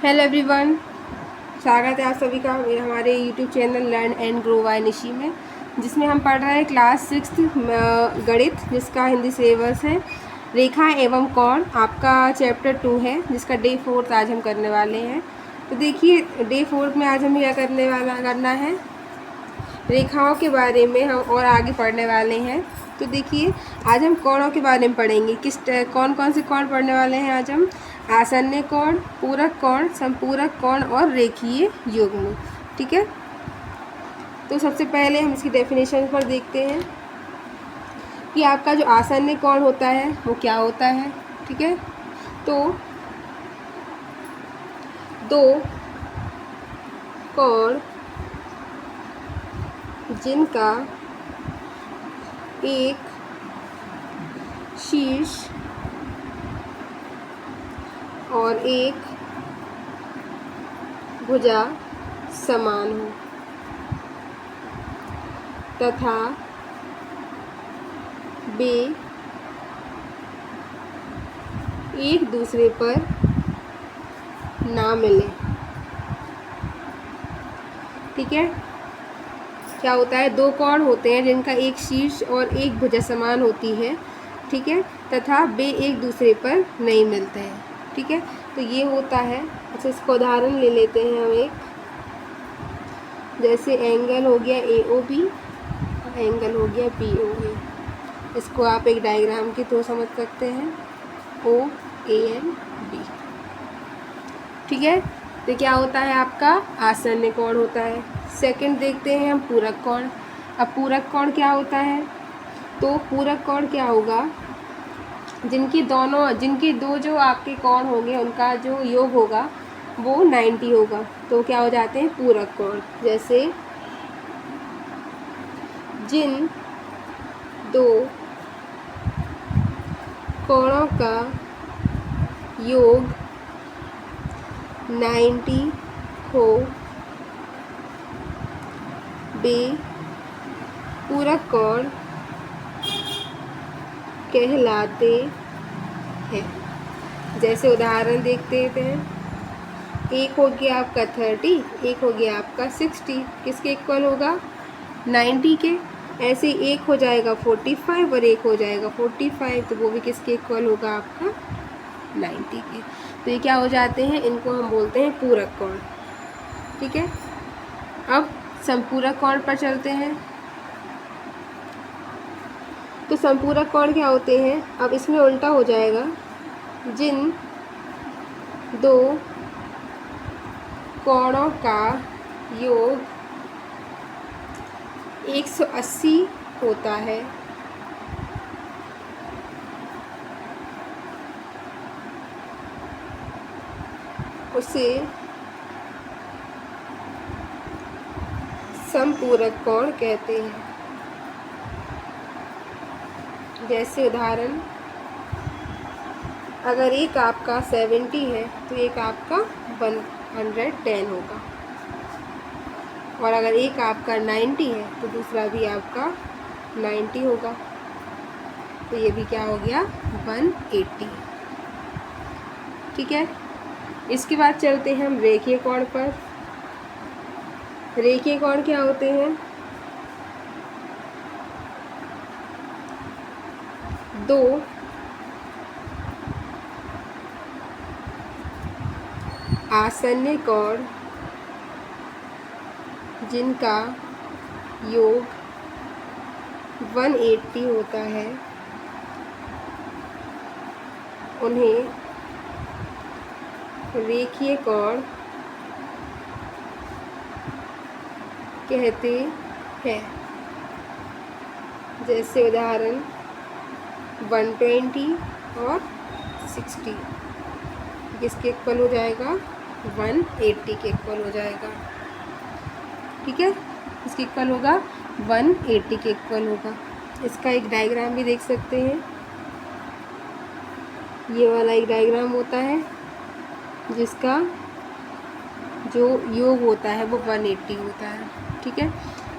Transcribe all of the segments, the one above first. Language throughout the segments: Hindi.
हेलो एवरीवन, स्वागत है आप सभी का हमारे YouTube channel learn and grow by Nishi में, जिसमें हम पढ़ रहे हैं क्लास 6 गणित, जिसका हिंदी सिलेबस है रेखा एवं कोण। आपका चैप्टर 2 है, जिसका डे 4 आज हम करने वाले हैं। तो देखिए, डे 4 में आज हमें क्या करना है, रेखाओं के बारे में हम और आगे पढ़ने वाले हैं। तो देखिए, आज हम कोणों के बारे में पढ़ेंगे। कौन कौन से कोण पढ़ने वाले हैं आज हम? आसन्न कोण, पूरक कोण, संपूरक कोण और रेखीय युग्म। ठीक है, तो सबसे पहले हम इसकी डेफिनेशन पर देखते हैं कि आपका जो आसन्न कोण होता है वो क्या होता है। ठीक है, तो दो कोण जिनका एक शीर्ष और एक भुजा समान हो तथा वे एक दूसरे पर ना मिले। ठीक है, क्या होता है, दो कोण होते हैं जिनका एक शीर्ष और एक भुजा समान होती है। ठीक है, तथा वे एक दूसरे पर नहीं मिलते हैं। ठीक है, तो ये होता है। अच्छा, इसका उदाहरण ले लेते हैं हम एक, जैसे एंगल हो गया AOB, एंगल हो गया BOA। इसको आप एक डायग्राम के थ्रू समझ सकते हैं, OANB। ठीक है, तो क्या होता है, आपका आसन्न कोण होता है। सेकंड देखते हैं हम पूरक कोण। अब पूरक कोण क्या होता है, तो पूरक कोण क्या होगा, जिनके दो जो आपके कोण होंगे उनका जो योग होगा वो 90 होगा, तो क्या हो जाते हैं पूरक कोण। जैसे जिन दो कोणों का योग 90 हो वे पूरक कोण कहलाते हैं। जैसे उदाहरण देखते हैं, एक हो गया आपका 30, एक हो गया आपका 60, किसके इक्वल होगा 90 के। ऐसे एक हो जाएगा 45 और एक हो जाएगा 45, तो वो भी किसके इक्वल होगा आपका 90 के। तो ये क्या हो जाते हैं, इनको हम बोलते हैं पूरक कोण। ठीक है, अब संपूरक कोण पर चलते हैं। तो संपूरक कोण क्या होते हैं, अब इसमें उल्टा हो जाएगा, जिन दो कोणों का योग 180 होता है उसे संपूरक कोण कहते हैं। जैसे उदाहरण, अगर एक आपका 70 है तो एक आपका 110 होगा, और अगर एक आपका 90 है तो दूसरा भी आपका 90 होगा, तो ये भी क्या हो गया 180। ठीक है, इसके बाद चलते हैं हम रेखीय कोण पर। रेखीय कोण क्या होते हैं, दो आसन्न कोण जिनका योग 180 होता है उन्हें रेखीय कोण कहते हैं। जैसे उदाहरण 120 और 60 किसके इक्वल हो जाएगा 180 के इक्वल हो जाएगा। ठीक है, इसके इक्वल होगा 180 के इक्वल होगा। इसका एक डायग्राम भी देख सकते हैं, ये वाला एक डायग्राम होता है जिसका जो योग होता है वो 180 होता है। ठीक है,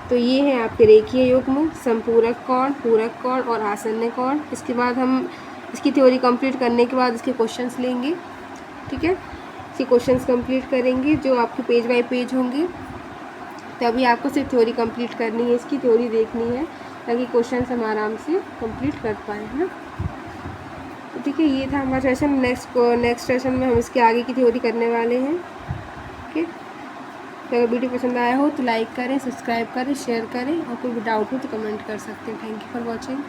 तो ये है आपके रेखीय युग्म, संपूरक कोण, पूरक कोण और आसन्न कोण। इसके बाद हम इसकी थ्योरी कंप्लीट करने के बाद इसके क्वेश्चंस लेंगे। ठीक है, इसके क्वेश्चंस कंप्लीट करेंगे जो आपके पेज बाय पेज होंगे। तभी आपको सिर्फ थ्योरी कंप्लीट करनी है, इसकी थ्योरी देखनी है ताकि क्वेश्चंस हम आराम से कंप्लीट कर पाएँ, है ना। तो ठीक है, ये था हमारा सेशन। नेक्स्ट सेशन में हम इसके आगे की थ्योरी करने वाले हैं। ओके, तो अगर वीडियो पसंद आया हो तो लाइक करें, सब्सक्राइब करें, शेयर करें, और कोई भी डाउट हो तो कमेंट कर सकते हैं। Thank you for watching.